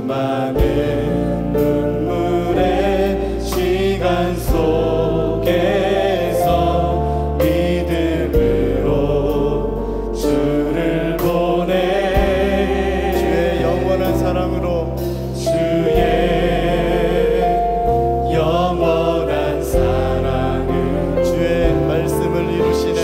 수많은 눈물의 시간 속에서 믿음으로 주를 보내. 주의 영원한 사랑으로, 주의 영원한 사랑은 주의 말씀을 이루시네.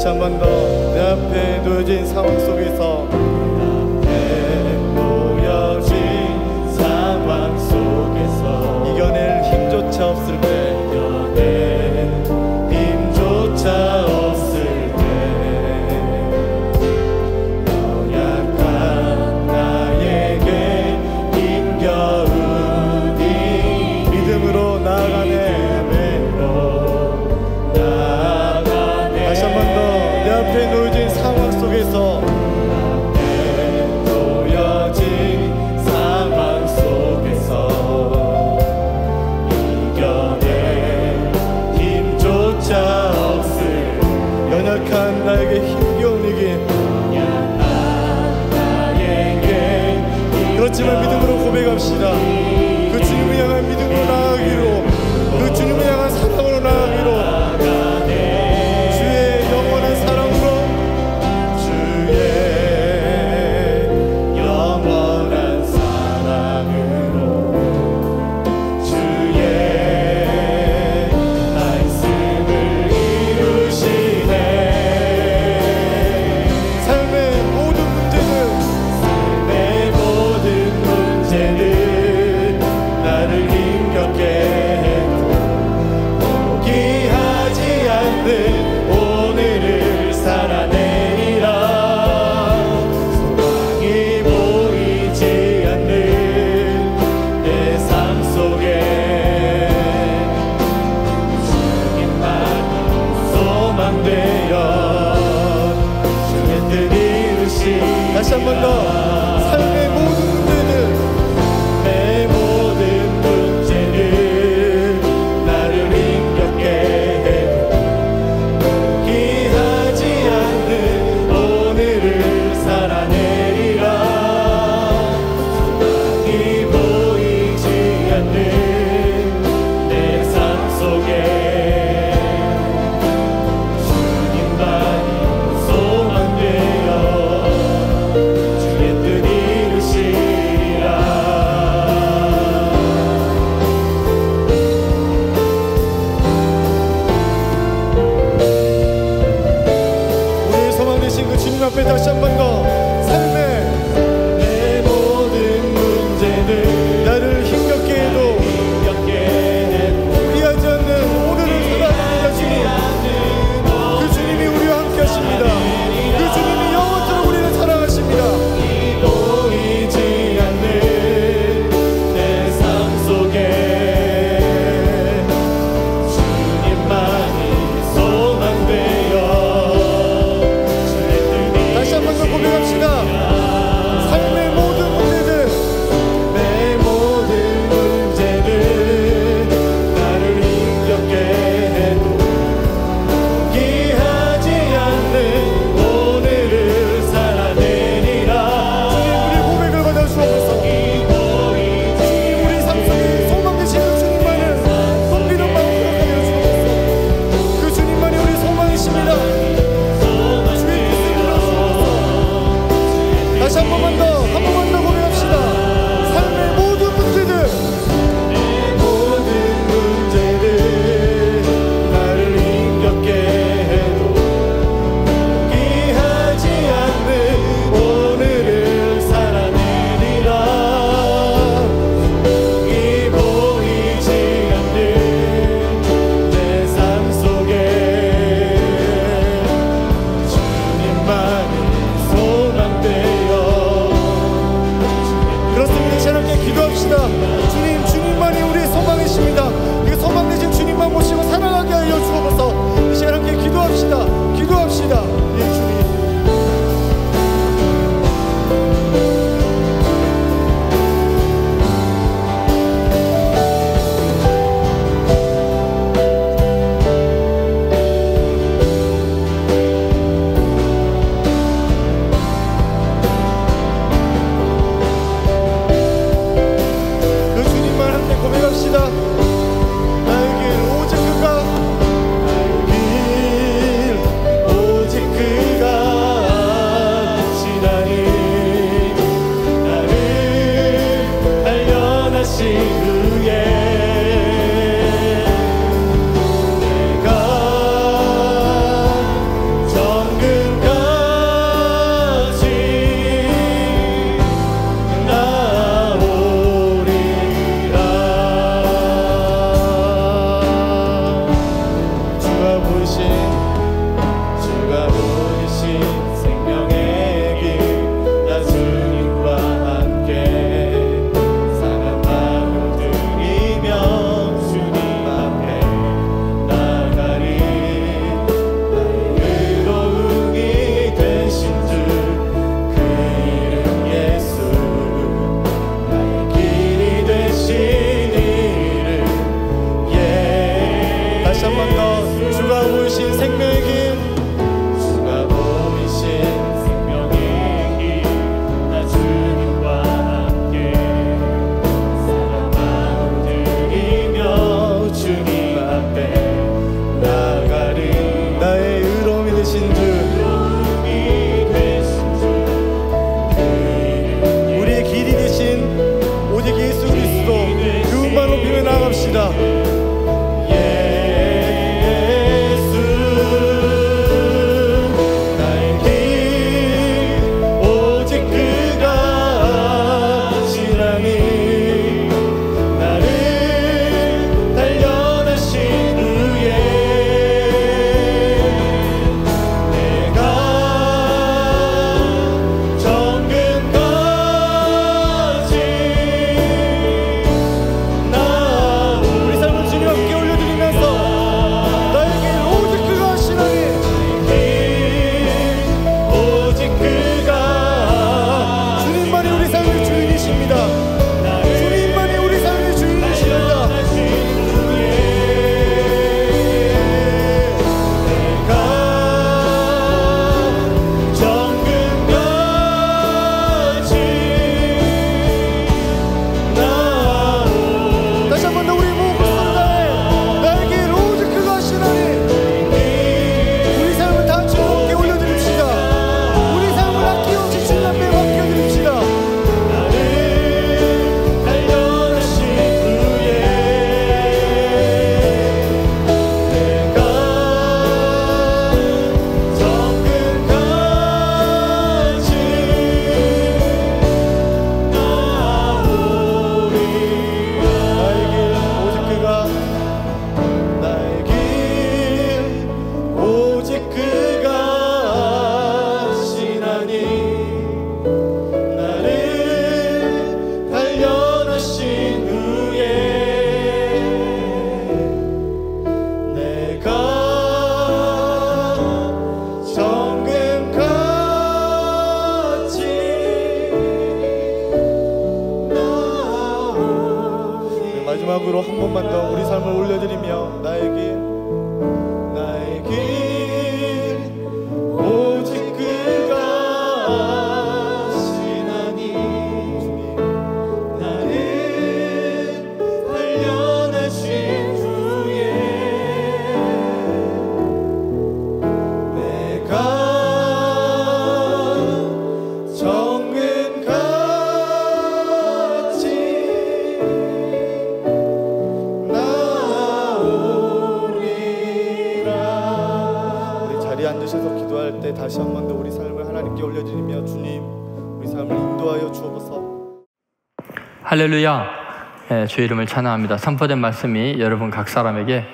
한 번 더 내 앞에 놓여진 상황 속에서, 이겨낼 힘조차 없을 때, 연약한 나에게 힘겨우니 믿음으로 나아가네. 다시 한 번 더 내 앞에 놓여진 상황 속에서, 이겨낼 힘조차 없을, 연약한 나에게 힘겨우니, 그렇지만 믿음으로 고백합시다. 그 주님을 향한 믿음으로 나아가기로, 그 주님을 향한 사랑으로 나아가기로, 다시 한 번 더 삶의 모든 문제들, 내 모든 문제들 나를 힘겹게 해도 포기하지 않는 오늘을 살아내리라. 소망이 보이지 않는 내 삶 속에 주님만이 소망되어 주의 뜻 이루시리라. 우리의 소망 되신 그 주님 앞에 다시 한 번 더 삶의 내 모든 문제들 나를 힘겹게 해도 포기하지 않는 오늘을 살아가는 주님, 그 주님이 우리와 함께 하십니다. 그 주님이 영원토록 우리를 사랑하십니다. 보이지 않는 내 삶 속에 주님만이 소망되어 주의 뜻이. 다시 한 번 더 고백합시다. 삶의 모든 문제들, 내 모든 문제들 나를 힘겹게 해도 포기하지 않는 오늘을 살아내리라. 주님, 우리 고백을 받아주옵소서. 주님, 우리 삶 속에 소망 되시는 주님만을 섬기는 마음 허락하여 주옵소서. 그 주님만이 우리 소망이십니다. 주의 뜻을 이루어주옵소서. 다시 한 번만 더 고백합시다. 삶의 모든 문제들, 내 모든 문제들 나를 힘겹게 해도 포기하지 않는 오늘을 살아내리라. 믿습니다. 마지막으로 한 번만 더 우리 삶을 올려드리며 나의 길 오직 그가 아시나니 나를 단련하신 후에 내가 앉으셔서 기도할 때 다시 한 번 더 우리 삶을 하나님께 올려드리며 주님 우리 삶을 인도하여 주옵소서. 할렐루야. 주의 이름을 찬양합니다. 선포된 말씀이 여러분 각 사람에게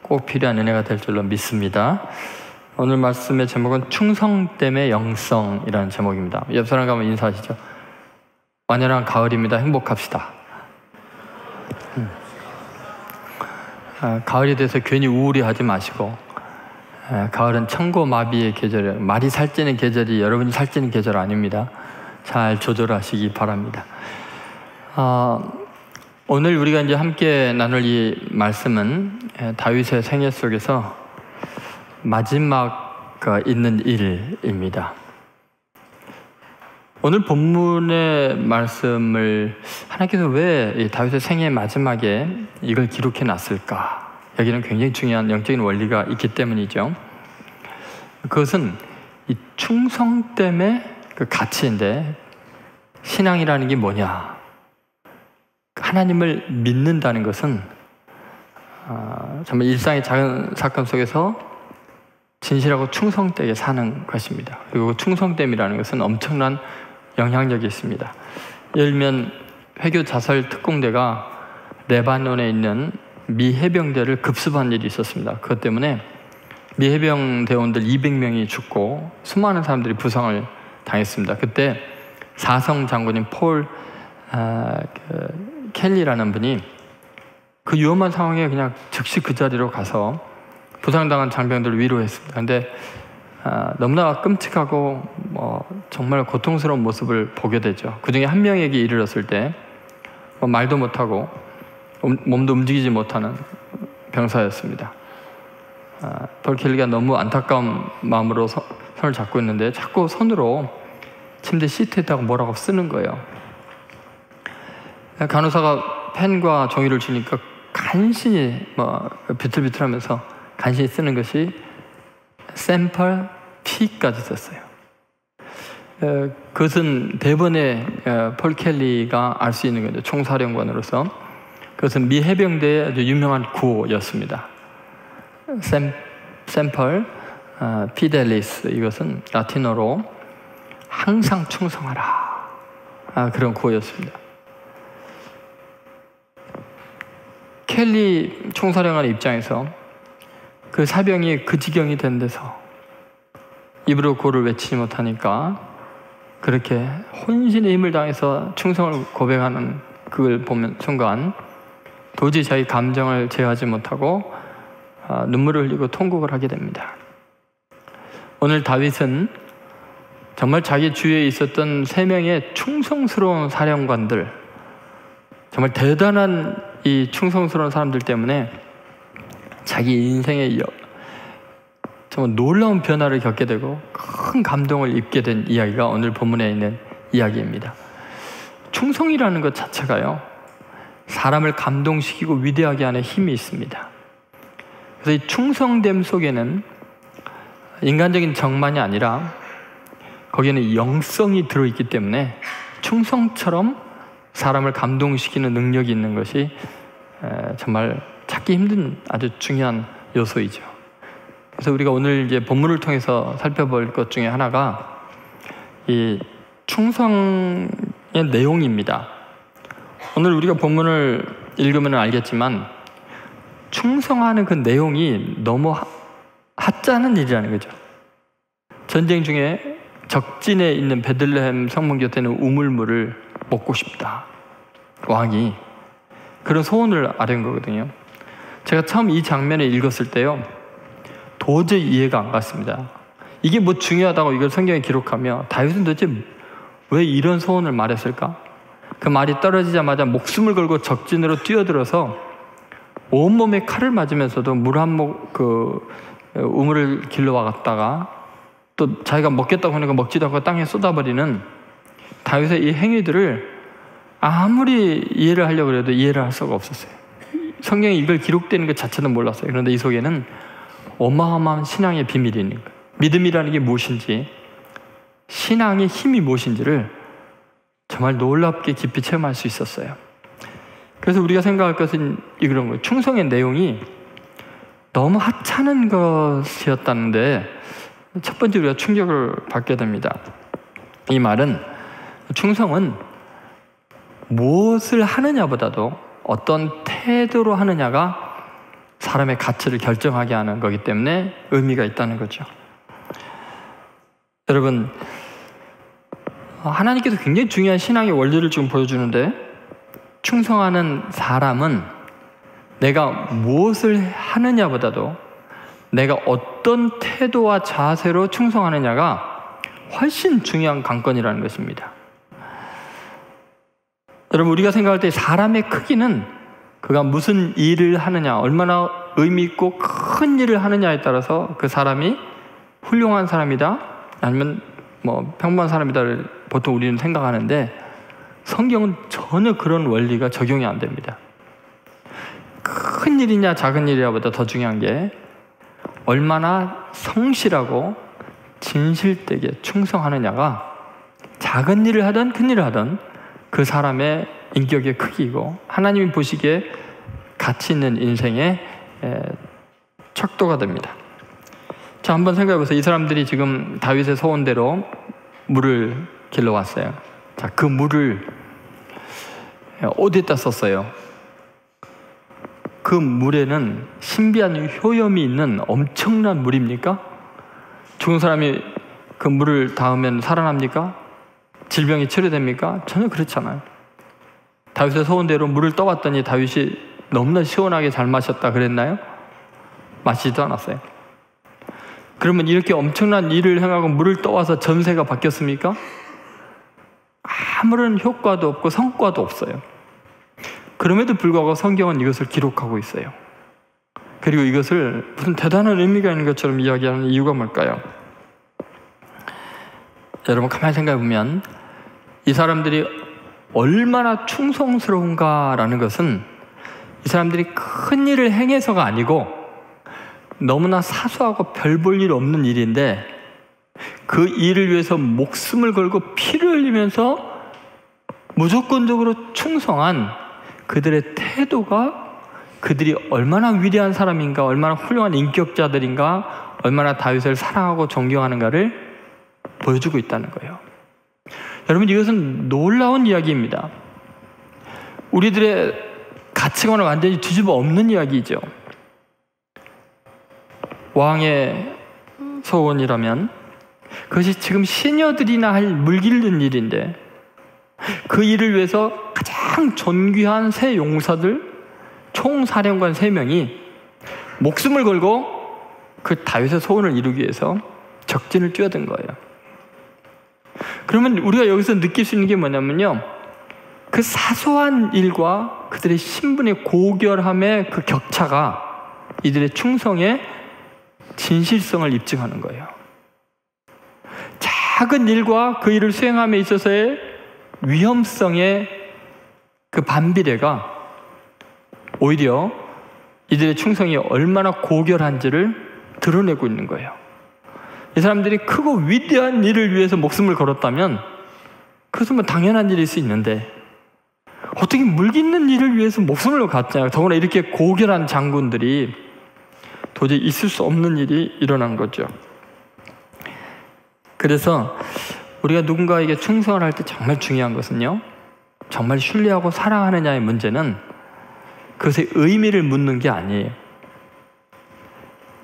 꼭 필요한 은혜가 될 줄로 믿습니다. 오늘 말씀의 제목은 충성됨의 영성이라는 제목입니다. 옆 사람과 한번 인사하시죠. 완연한 가을입니다. 행복합시다. 가을이 돼서 괜히 우울해하지 마시고 가을은 천고마비의 계절이에요. 말이 살찌는 계절이 여러분이 살찌는 계절 아닙니다. 잘 조절하시기 바랍니다. 오늘 우리가 이제 함께 나눌 이 말씀은 다윗의 생애 속에서 마지막 있는 일입니다. 오늘 본문의 말씀을 하나님께서 왜 다윗의 생애 마지막에 이걸 기록해 놨을까? 여기는 굉장히 중요한 영적인 원리가 있기 때문이죠. 그것은 이 충성됨의 그 가치인데, 신앙이라는 게 뭐냐? 하나님을 믿는다는 것은 정말 일상의 작은 사건 속에서 진실하고 충성되게 사는 것입니다. 그리고 충성됨이라는 것은 엄청난 영향력이 있습니다. 예를 들면 회교 자살 특공대가 레바논에 있는 미 해병대를 급습한 일이 있었습니다. 그것 때문에 미 해병 대원들 200명이 죽고 수많은 사람들이 부상을 당했습니다. 그때 사성 장군인 폴 켈리라는 분이 그 위험한 상황에 그냥 즉시 그 자리로 가서 부상당한 장병들을 위로했습니다. 그런데 너무나 끔찍하고 정말 고통스러운 모습을 보게 되죠. 그 중에 한 명에게 이르렀을 때 말도 못하고 몸도 움직이지 못하는 병사였습니다. 폴 켈리가 너무 안타까운 마음으로 손을 잡고 있는데 자꾸 손으로 침대 시트에다가 뭐라고 쓰는 거예요. 간호사가 펜과 종이를 주니까 간신히 비틀비틀하면서 간신히 쓰는 것이 샘플 P까지 썼어요. 그것은 대번에 폴 켈리가 알 수 있는 거죠. 총사령관으로서 그것은 미 해병대의 아주 유명한 구호였습니다. 샘펄 피델리스, 이것은 라틴어로 항상 충성하라, 그런 구호였습니다. 켈리 총사령관의 입장에서 그 사병이 그 지경이 된 데서 입으로 구호를 외치지 못하니까 그렇게 혼신의 힘을 당해서 충성을 고백하는 그걸 보면 순간 도저히 자기 감정을 제어하지 못하고 눈물을 흘리고 통곡을 하게 됩니다. 오늘 다윗은 정말 자기 주위에 있었던 3명의 충성스러운 사령관들, 정말 대단한 이 충성스러운 사람들 때문에 자기 인생에 정말 놀라운 변화를 겪게 되고 큰 감동을 입게 된 이야기가 오늘 본문에 있는 이야기입니다. 충성이라는 것 자체가요, 사람을 감동시키고 위대하게 하는 힘이 있습니다. 그래서 이 충성됨 속에는 인간적인 정만이 아니라 거기에는 영성이 들어있기 때문에 충성처럼 사람을 감동시키는 능력이 있는 것이 정말 찾기 힘든 아주 중요한 요소이죠. 그래서 우리가 오늘 이제 본문을 통해서 살펴볼 것 중에 하나가 이 충성의 내용입니다. 오늘 우리가 본문을 읽으면 알겠지만 충성하는 그 내용이 너무 하찮은 일이라는 거죠. 전쟁 중에 적진에 있는 베들레헴 성문 곁에는 우물물을 먹고 싶다, 왕이 그런 소원을 아뢰는 거거든요. 제가 처음 이 장면을 읽었을 때요, 도저히 이해가 안 갔습니다. 이게 뭐 중요하다고 이걸 성경에 기록하며 다윗은 도대체 왜 이런 소원을 말했을까? 그 말이 떨어지자마자 목숨을 걸고 적진으로 뛰어들어서 온몸에 칼을 맞으면서도 물 한 목 우물을 길러와 갔다가 또 자기가 먹겠다고 하니까 먹지도 않고 땅에 쏟아버리는 다윗의 이 행위들을 아무리 이해를 하려고 해도 이해를 할 수가 없었어요. 성경에 이걸 기록되는 것 자체는 몰랐어요. 그런데 이 속에는 어마어마한 신앙의 비밀이 있는 거예요. 믿음이라는 게 무엇인지, 신앙의 힘이 무엇인지를 정말 놀랍게 깊이 체험할 수 있었어요. 그래서 우리가 생각할 것은 이런 거예요. 충성의 내용이 너무 하찮은 것이었다는데 첫 번째 우리가 충격을 받게 됩니다. 이 말은 충성은 무엇을 하느냐보다도 어떤 태도로 하느냐가 사람의 가치를 결정하게 하는 거기 때문에 의미가 있다는 거죠. 여러분, 하나님께서 굉장히 중요한 신앙의 원리를 지금 보여주는데, 충성하는 사람은 내가 무엇을 하느냐보다도 내가 어떤 태도와 자세로 충성하느냐가 훨씬 중요한 관건이라는 것입니다. 여러분, 우리가 생각할 때 사람의 크기는 그가 무슨 일을 하느냐, 얼마나 의미 있고 큰 일을 하느냐에 따라서 그 사람이 훌륭한 사람이다, 아니면 뭐 평범한 사람이다를 보통 우리는 생각하는데, 성경은 전혀 그런 원리가 적용이 안 됩니다. 큰 일이냐 작은 일이냐보다 더 중요한 게 얼마나 성실하고 진실되게 충성하느냐가 작은 일을 하든 큰 일을 하든 그 사람의 인격의 크기이고 하나님이 보시기에 가치 있는 인생의 척도가 됩니다. 자, 한번 생각해 보세요. 이 사람들이 지금 다윗의 소원대로 물을 길러왔어요. 자, 그 물을 어디에다 썼어요? 그 물에는 신비한 효염이 있는 엄청난 물입니까? 죽은 사람이 그 물을 닿으면 살아납니까? 질병이 치료됩니까? 전혀 그렇지 않아요. 다윗의 소원대로 물을 떠왔더니 다윗이 너무나 시원하게 잘 마셨다 그랬나요? 마시지도 않았어요. 그러면 이렇게 엄청난 일을 행하고 물을 떠와서 전세가 바뀌었습니까? 아무런 효과도 없고 성과도 없어요. 그럼에도 불구하고 성경은 이것을 기록하고 있어요. 그리고 이것을 무슨 대단한 의미가 있는 것처럼 이야기하는 이유가 뭘까요? 여러분, 가만히 생각해 보면 이 사람들이 얼마나 충성스러운가라는 것은 이 사람들이 큰 일을 행해서가 아니고 너무나 사소하고 별 볼 일 없는 일인데 그 일을 위해서 목숨을 걸고 피를 흘리면서 무조건적으로 충성한 그들의 태도가 그들이 얼마나 위대한 사람인가, 얼마나 훌륭한 인격자들인가, 얼마나 다윗을 사랑하고 존경하는가를 보여주고 있다는 거예요. 여러분, 이것은 놀라운 이야기입니다. 우리들의 가치관을 완전히 뒤집어 엎는 이야기죠. 왕의 소원이라면 그것이 지금 시녀들이나 할 물길른 일인데, 그 일을 위해서 가장 존귀한 세 용사들, 총사령관 3명이 목숨을 걸고 그 다윗의 소원을 이루기 위해서 적진을 뛰어든 거예요. 그러면 우리가 여기서 느낄 수 있는 게 뭐냐면요, 그 사소한 일과 그들의 신분의 고결함의 그 격차가 이들의 충성의 진실성을 입증하는 거예요. 작은 일과 그 일을 수행함에 있어서의 위험성의 그 반비례가 오히려 이들의 충성이 얼마나 고결한지를 드러내고 있는 거예요. 이 사람들이 크고 위대한 일을 위해서 목숨을 걸었다면 그것은 뭐 당연한 일일 수 있는데, 어떻게 물깃는 일을 위해서 목숨을 갖냐, 더구나 이렇게 고결한 장군들이 도저히 있을 수 없는 일이 일어난 거죠. 그래서 우리가 누군가에게 충성을 할 때 정말 중요한 것은요, 정말 신뢰하고 사랑하느냐의 문제는 그것의 의미를 묻는 게 아니에요.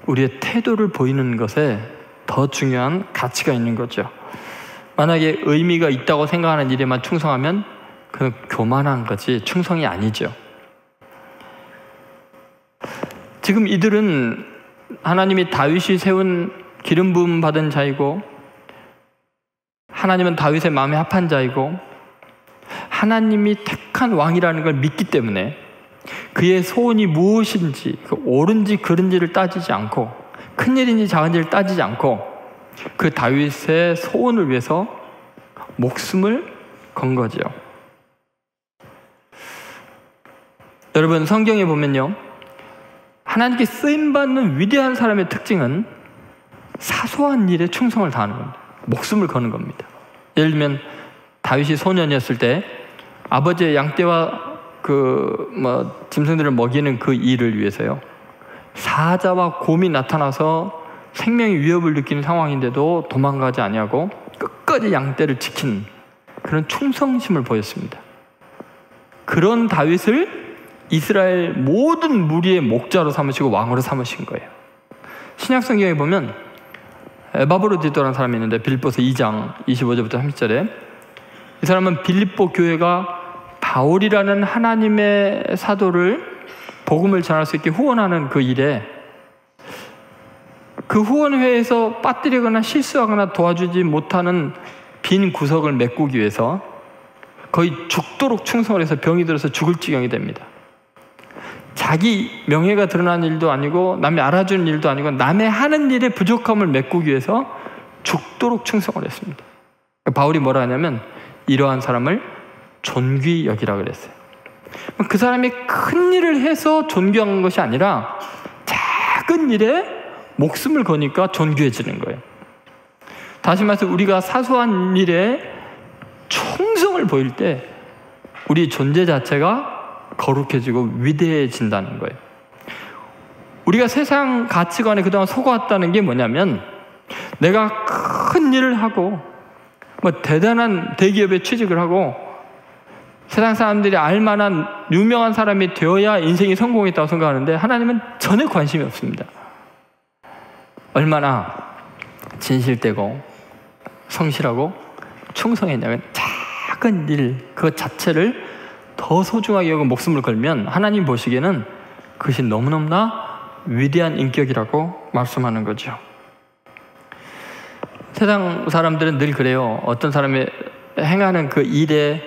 우리의 태도를 보이는 것에 더 중요한 가치가 있는 거죠. 만약에 의미가 있다고 생각하는 일에만 충성하면 그건 교만한 거지 충성이 아니죠. 지금 이들은 하나님이 다윗이 세운 기름 부음 받은 자이고, 하나님은 다윗의 마음에 합한 자이고, 하나님이 택한 왕이라는 걸 믿기 때문에 그의 소원이 무엇인지, 옳은지 그른지를 따지지 않고, 큰일인지 작은지를 따지지 않고 그 다윗의 소원을 위해서 목숨을 건 거죠. 여러분, 성경에 보면요, 하나님께 쓰임받는 위대한 사람의 특징은 사소한 일에 충성을 다하는 겁니다. 목숨을 거는 겁니다. 예를 들면 다윗이 소년이었을 때 아버지의 양떼와 짐승들을 먹이는 그 일을 위해서요, 사자와 곰이 나타나서 생명의 위협을 느끼는 상황인데도 도망가지 아니하고 끝까지 양떼를 지킨 그런 충성심을 보였습니다. 그런 다윗을 이스라엘 모든 무리의 목자로 삼으시고 왕으로 삼으신 거예요. 신약 성경에 보면 에바브로디도라는 사람이 있는데, 빌립보서 2장 25절부터 30절에 이 사람은 빌립보 교회가 바울이라는 하나님의 사도를 복음을 전할 수 있게 후원하는 그 일에, 그 후원회에서 빠뜨리거나 실수하거나 도와주지 못하는 빈 구석을 메꾸기 위해서 거의 죽도록 충성을 해서 병이 들어서 죽을 지경이 됩니다. 자기 명예가 드러나는 일도 아니고 남이 알아주는 일도 아니고 남의 하는 일의 부족함을 메꾸기 위해서 죽도록 충성을 했습니다. 바울이 뭐라 하냐면 이러한 사람을 존귀 여기라 그랬어요. 그 사람이 큰 일을 해서 존귀한 것이 아니라 작은 일에 목숨을 거니까 존귀해지는 거예요. 다시 말해서 우리가 사소한 일에 충성을 보일 때 우리 존재 자체가 거룩해지고 위대해진다는 거예요. 우리가 세상 가치관에 그동안 속아왔다는 게 뭐냐면, 내가 큰 일을 하고 대단한 대기업에 취직을 하고 세상 사람들이 알만한 유명한 사람이 되어야 인생이 성공했다고 생각하는데, 하나님은 전혀 관심이 없습니다. 얼마나 진실되고 성실하고 충성했냐면, 작은 일 그 자체를 더 소중하게 여기고 목숨을 걸면 하나님 보시기에는 그것이 너무너무나 위대한 인격이라고 말씀하는 거죠. 세상 사람들은 늘 그래요. 어떤 사람이 행하는 그 일의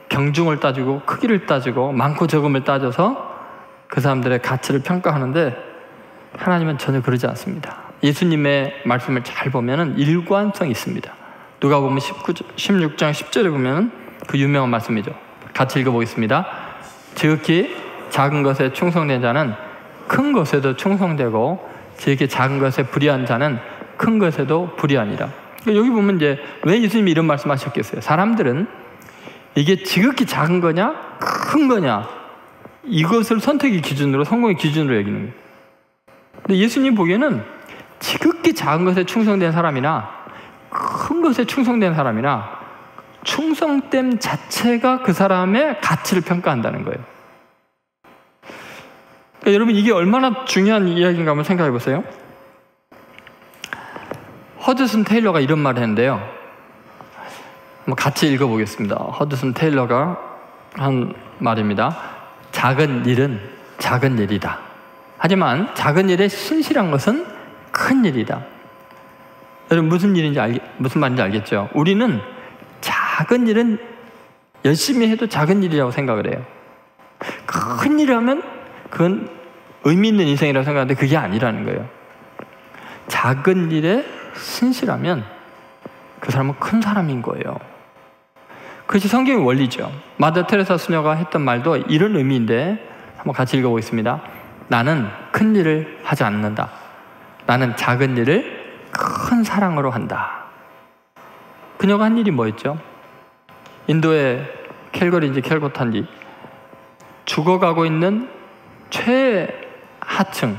경중을 따지고 크기를 따지고 많고 적음을 따져서 그 사람들의 가치를 평가하는데, 하나님은 전혀 그러지 않습니다. 예수님의 말씀을 잘 보면 일관성이 있습니다. 누가 보면 16장 10절에 보면 그 유명한 말씀이죠. 같이 읽어보겠습니다. 지극히 작은 것에 충성된 자는 큰 것에도 충성되고, 지극히 작은 것에 불의한 자는 큰 것에도 불의하니라. 여기 보면 이제 왜 예수님이 이런 말씀하셨겠어요? 사람들은 이게 지극히 작은 거냐 큰 거냐 이것을 선택의 기준으로, 성공의 기준으로 여기는 거예요. 근데 예수님 보기에는 지극히 작은 것에 충성된 사람이나 큰 것에 충성된 사람이나 충성됨 자체가 그 사람의 가치를 평가한다는 거예요. 그러니까 여러분, 이게 얼마나 중요한 이야기인가 한번 생각해 보세요. 허드슨 테일러가 이런 말을 했는데요. 한번 같이 읽어보겠습니다. 허드슨 테일러가 한 말입니다. 작은 일은 작은 일이다. 하지만 작은 일에 신실한 것은 큰 일이다. 여러분, 무슨 말인지 알겠죠? 우리는 작은 일은 열심히 해도 작은 일이라고 생각을 해요. 큰 일을 하면 그건 의미 있는 인생이라고 생각하는데 그게 아니라는 거예요. 작은 일에 신실하면 그 사람은 큰 사람인 거예요. 그것이 성경의 원리죠. 마더 테레사 수녀가 했던 말도 이런 의미인데 한번 같이 읽어보겠습니다. 나는 큰 일을 하지 않는다. 나는 작은 일을 큰 사랑으로 한다. 그녀가 한 일이 뭐였죠? 인도의 캘거리인지 캘거타인지 죽어가고 있는 최하층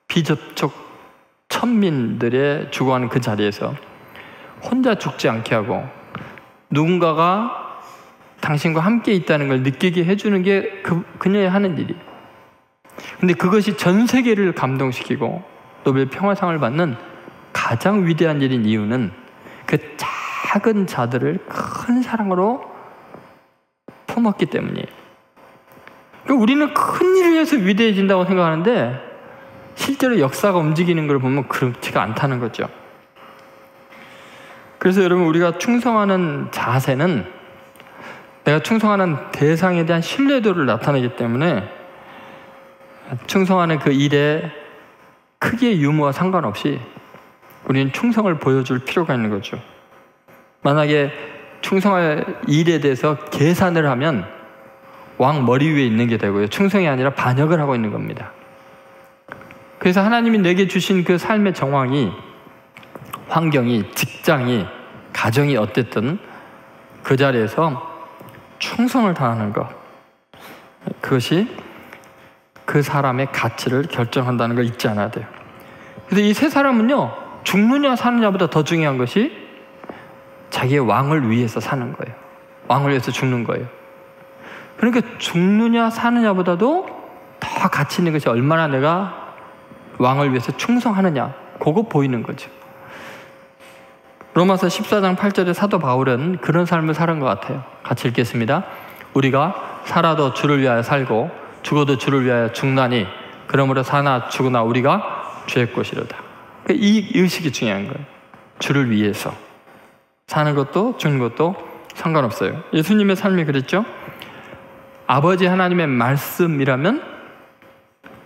비접촉 천민들의 죽어가는 그 자리에서 혼자 죽지 않게 하고 누군가가 당신과 함께 있다는 걸 느끼게 해주는 게 그녀의 하는 일이에요. 근데 그것이 전 세계를 감동시키고 노벨 평화상을 받는 가장 위대한 일인 이유는 그 작은 자들을 큰 사랑으로 품었기 때문이에요. 그러니까 우리는 큰 일을 해서 위대해진다고 생각하는데 실제로 역사가 움직이는 걸 보면 그렇지가 않다는 거죠. 그래서 여러분, 우리가 충성하는 자세는 내가 충성하는 대상에 대한 신뢰도를 나타내기 때문에 충성하는 그 일의 크기의 유무와 상관없이 우리는 충성을 보여줄 필요가 있는 거죠. 만약에 충성할 일에 대해서 계산을 하면 왕 머리 위에 있는 게 되고요. 충성이 아니라 반역을 하고 있는 겁니다. 그래서 하나님이 내게 주신 그 삶의 정황이, 환경이, 직장이, 가정이 어땠든 그 자리에서 충성을 다하는 것, 그것이 그 사람의 가치를 결정한다는 걸 잊지 않아야 돼요. 그래서 이 세 사람은요, 죽느냐 사느냐보다 더 중요한 것이 자기의 왕을 위해서 사는 거예요. 왕을 위해서 죽는 거예요. 그러니까 죽느냐 사느냐보다도 더 가치 있는 것이 얼마나 내가 왕을 위해서 충성하느냐, 그거 보이는 거죠. 로마서 14장 8절에 사도 바울은 그런 삶을 사는 것 같아요. 같이 읽겠습니다. 우리가 살아도 주를 위하여 살고 죽어도 주를 위하여 죽나니 그러므로 사나 죽으나 우리가 주의 것이로다. 이 의식이 중요한 거예요. 주를 위해서 사는 것도 죽는 것도 상관없어요. 예수님의 삶이 그랬죠. 아버지 하나님의 말씀이라면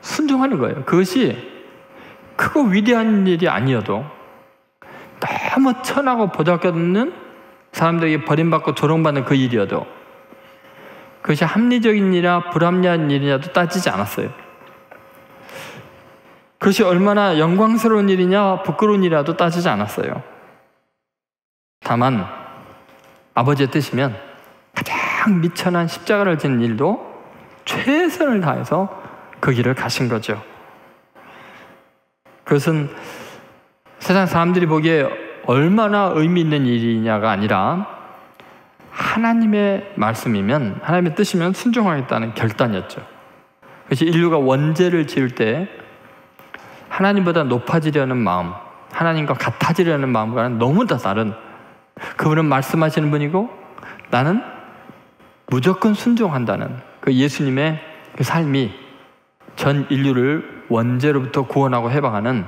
순종하는 거예요. 그것이 크고 위대한 일이 아니어도, 너무 천하고 보잘것없는 사람들에게 버림받고 조롱받는 그 일이어도, 그것이 합리적인 일이나 불합리한 일이냐도 따지지 않았어요. 그것이 얼마나 영광스러운 일이냐 부끄러운 일이라도 따지지 않았어요. 다만 아버지의 뜻이면 가장 미천한 십자가를 지는 일도 최선을 다해서 그 길을 가신 거죠. 그것은 세상 사람들이 보기에 얼마나 의미 있는 일이냐가 아니라 하나님의 말씀이면, 하나님의 뜻이면 순종하겠다는 결단이었죠. 그것이 인류가 원죄를 지을 때 하나님보다 높아지려는 마음, 하나님과 같아지려는 마음과는 너무 다 다른, 그분은 말씀하시는 분이고 나는 무조건 순종한다는 그 예수님의 그 삶이 전 인류를 원죄로부터 구원하고 해방하는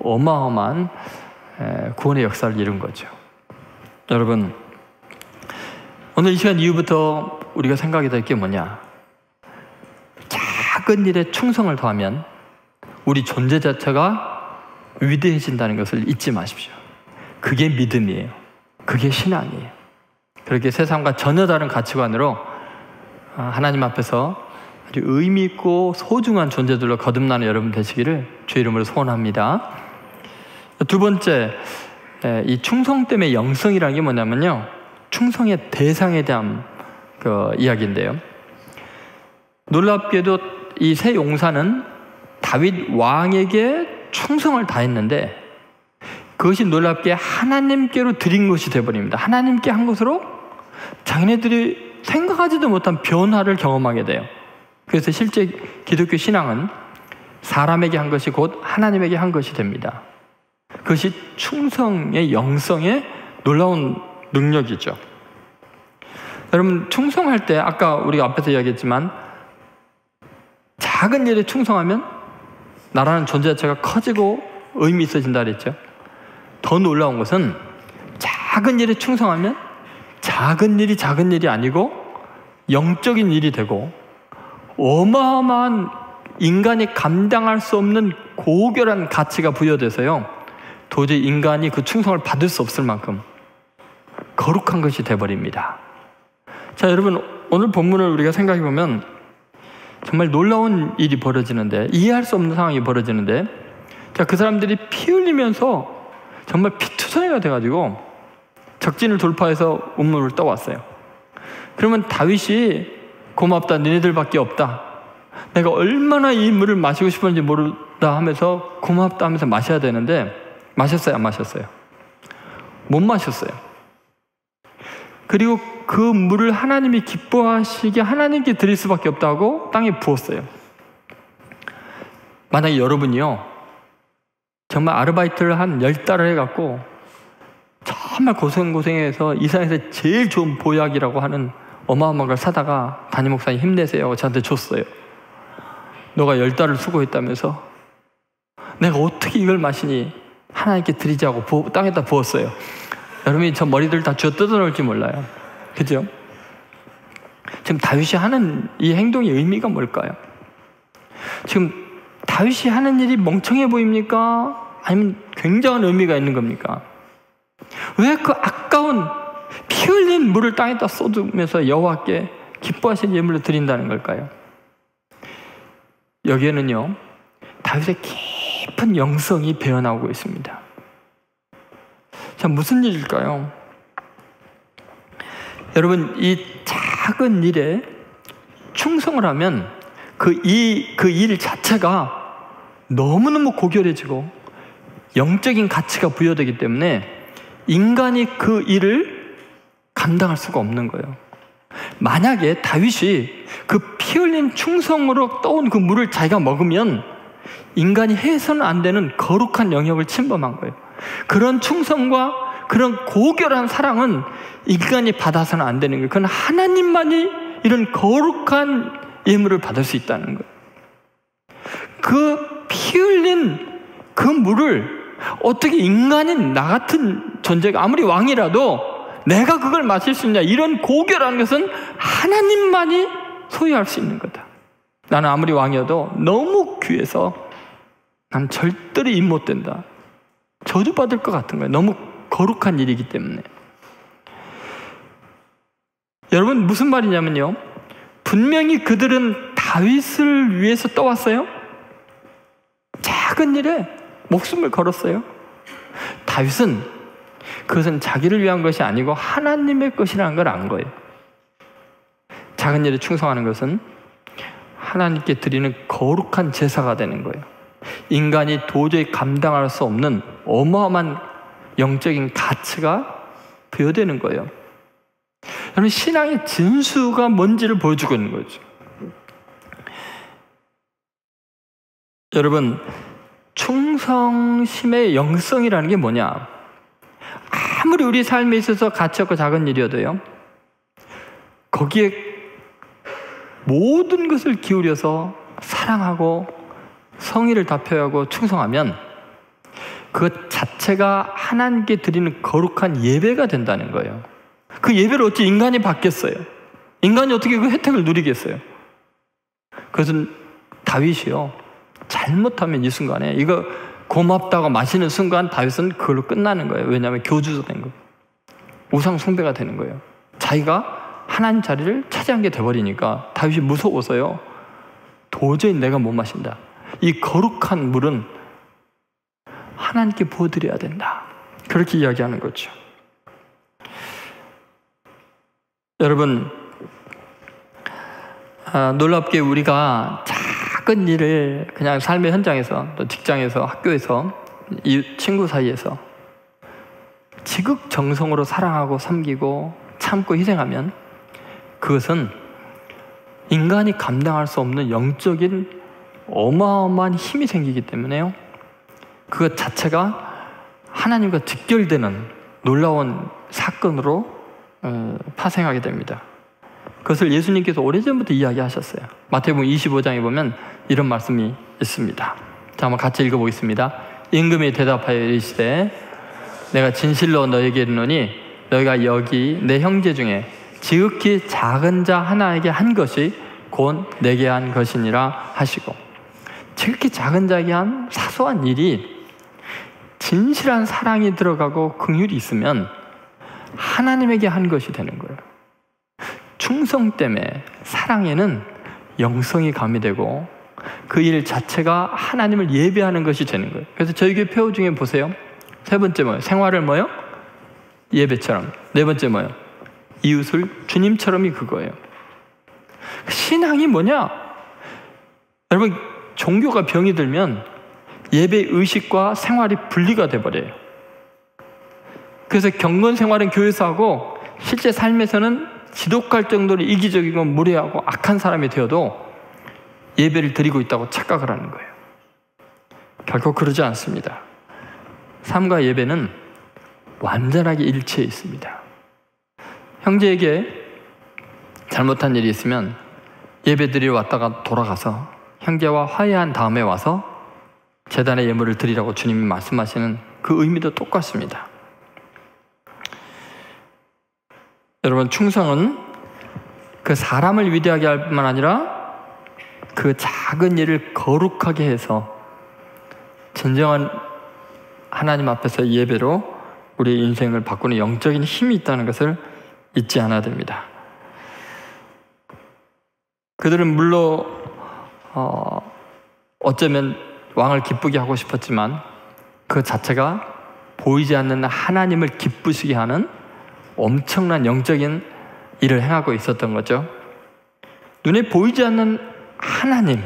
어마어마한 구원의 역사를 이룬 거죠. 여러분, 오늘 이 시간 이후부터 우리가 생각이 될 게 뭐냐? 작은 일에 충성을 더하면 우리 존재 자체가 위대해진다는 것을 잊지 마십시오. 그게 믿음이에요. 그게 신앙이에요. 그렇게 세상과 전혀 다른 가치관으로 하나님 앞에서 아주 의미 있고 소중한 존재들로 거듭나는 여러분 되시기를 주의 이름으로 소원합니다. 두 번째, 이 충성됨의 영성이라는 게 뭐냐면요, 충성의 대상에 대한 그 이야기인데요. 놀랍게도 이 세 용사는 다윗 왕에게 충성을 다했는데 그것이 놀랍게 하나님께로 드린 것이 되어버립니다. 하나님께 한 것으로 자기네들이 생각하지도 못한 변화를 경험하게 돼요. 그래서 실제 기독교 신앙은 사람에게 한 것이 곧 하나님에게 한 것이 됩니다. 그것이 충성의 영성의 놀라운 능력이죠. 여러분, 충성할 때 아까 우리가 앞에서 이야기했지만 작은 일에 충성하면 나라는 존재 자체가 커지고 의미 있어진다 그랬죠. 더 놀라운 것은 작은 일에 충성하면 작은 일이 아니고 영적인 일이 되고 어마어마한 인간이 감당할 수 없는 고결한 가치가 부여돼서요, 도저히 인간이 그 충성을 받을 수 없을 만큼 거룩한 것이 돼버립니다. 자, 여러분, 오늘 본문을 우리가 생각해 보면 정말 놀라운 일이 벌어지는데, 이해할 수 없는 상황이 벌어지는데, 자, 그 사람들이 피 흘리면서 정말 피투성이가 돼가지고 적진을 돌파해서 운문을 떠왔어요. 그러면 다윗이 고맙다, 너네들밖에 없다, 내가 얼마나 이 물을 마시고 싶었는지 모르다 하면서 고맙다 하면서 마셔야 되는데 마셨어요, 안 마셨어요? 못 마셨어요. 그리고 그 물을 하나님이 기뻐하시게 하나님께 드릴 수밖에 없다고 땅에 부었어요. 만약에 여러분이요, 정말 아르바이트를 한 10달을 해갖고 정말 고생해서 이 세상에서 제일 좋은 보약이라고 하는 어마어마한 걸 사다가 담임 목사님 힘내세요 하고 저한테 줬어요. 너가 10달을 수고했다면서 내가 어떻게 이걸 마시니, 하나님께 드리지 하고 땅에다 부었어요. 여러분이 저 머리들 다 쥐어 뜯어놓을지 몰라요. 그죠? 지금 다윗이 하는 이 행동의 의미가 뭘까요? 지금 다윗이 하는 일이 멍청해 보입니까? 아니면 굉장한 의미가 있는 겁니까? 왜 그 아까운 피 흘린 물을 땅에다 쏟으면서 여호와께 기뻐하시는 예물로 드린다는 걸까요? 여기에는요, 다윗의 깊은 영성이 배어나오고 있습니다. 자, 무슨 일일까요? 여러분, 이 작은 일에 충성을 하면 그 일 자체가 너무너무 고결해지고 영적인 가치가 부여되기 때문에 인간이 그 일을 감당할 수가 없는 거예요. 만약에 다윗이 그 피 흘린 충성으로 떠온 그 물을 자기가 먹으면 인간이 해서는 안 되는 거룩한 영역을 침범한 거예요. 그런 충성과 그런 고결한 사랑은 인간이 받아서는 안 되는 거예요. 그건 하나님만이 이런 거룩한 예물을 받을 수 있다는 거예요. 그 피 흘린 그 물을 어떻게 인간인 나 같은 존재가 아무리 왕이라도 내가 그걸 마실 수 있냐, 이런 고결한 것은 하나님만이 소유할 수 있는 거다. 나는 아무리 왕이어도 너무 귀해서 난 절대로 입 못 된다, 저주받을 것 같은 거예요. 너무 거룩한 일이기 때문에. 여러분, 무슨 말이냐면요, 분명히 그들은 다윗을 위해서 떠왔어요. 작은 일에 목숨을 걸었어요. 다윗은 그것은 자기를 위한 것이 아니고 하나님의 것이라는 걸 안 거예요. 작은 일에 충성하는 것은 하나님께 드리는 거룩한 제사가 되는 거예요. 인간이 도저히 감당할 수 없는 어마어마한 영적인 가치가 부여되는 거예요. 여러분, 신앙의 진수가 뭔지를 보여주고 있는 거죠. 여러분, 충성심의 영성이라는 게 뭐냐? 아무리 우리 삶에 있어서 가치 없고 작은 일이어도요, 거기에 모든 것을 기울여서 사랑하고 성의를 다 표하고 충성하면 그 자체가 하나님께 드리는 거룩한 예배가 된다는 거예요. 그 예배를 어찌 인간이 받겠어요? 인간이 어떻게 그 혜택을 누리겠어요? 그것은 다윗이요, 잘못하면 이 순간에 이거 고맙다고 마시는 순간 다윗은 그걸로 끝나는 거예요. 왜냐하면 교주가 된 거예요. 우상 숭배가 되는 거예요. 자기가 하나님 자리를 차지한 게 돼버리니까 다윗이 무서워서요, 도저히 내가 못 마신다, 이 거룩한 물은 하나님께 부어드려야 된다, 그렇게 이야기하는 거죠. 여러분, 놀랍게 우리가 작은 일을 그냥 삶의 현장에서, 또 직장에서, 학교에서, 친구 사이에서 지극정성으로 사랑하고 섬기고 참고 희생하면 그것은 인간이 감당할 수 없는 영적인 어마어마한 힘이 생기기 때문에요, 그것 자체가 하나님과 직결되는 놀라운 사건으로 파생하게 됩니다. 그것을 예수님께서 오래전부터 이야기하셨어요. 마태복음 25장에 보면 이런 말씀이 있습니다. 자, 한번 같이 읽어보겠습니다. 임금이 대답하여 이르시되 내가 진실로 너에게 이르노니 너희가 여기 내 형제 중에 지극히 작은 자 하나에게 한 것이 곧 내게 한 것이니라 하시고, 지극히 작은 자에게 한 사소한 일이 진실한 사랑이 들어가고 긍휼이 있으면 하나님에게 한 것이 되는 거예요. 충성 때문에, 사랑에는 영성이 가미되고 그 일 자체가 하나님을 예배하는 것이 되는 거예요. 그래서 저희 교회 표어 중에 보세요. 세 번째 뭐예요? 생활을 뭐예요? 예배처럼. 네 번째 뭐예요? 이웃을 주님처럼이 그거예요. 신앙이 뭐냐? 여러분, 종교가 병이 들면 예배 의식과 생활이 분리가 돼버려요. 그래서 경건 생활은 교회에서 하고 실제 삶에서는 지독할 정도로 이기적이고 무례하고 악한 사람이 되어도 예배를 드리고 있다고 착각을 하는 거예요. 결코 그러지 않습니다. 삶과 예배는 완전하게 일치해 있습니다. 형제에게 잘못한 일이 있으면 예배 드리러 왔다가 돌아가서 형제와 화해한 다음에 와서 제단의 예물을 드리라고 주님이 말씀하시는 그 의미도 똑같습니다. 여러분, 충성은 그 사람을 위대하게 할 뿐만 아니라 그 작은 일을 거룩하게 해서 진정한 하나님 앞에서 예배로 우리의 인생을 바꾸는 영적인 힘이 있다는 것을 잊지 않아야 됩니다. 그들은 물론 어쩌면 왕을 기쁘게 하고 싶었지만 그 자체가 보이지 않는 하나님을 기쁘시게 하는 엄청난 영적인 일을 행하고 있었던 거죠. 눈에 보이지 않는 하나님,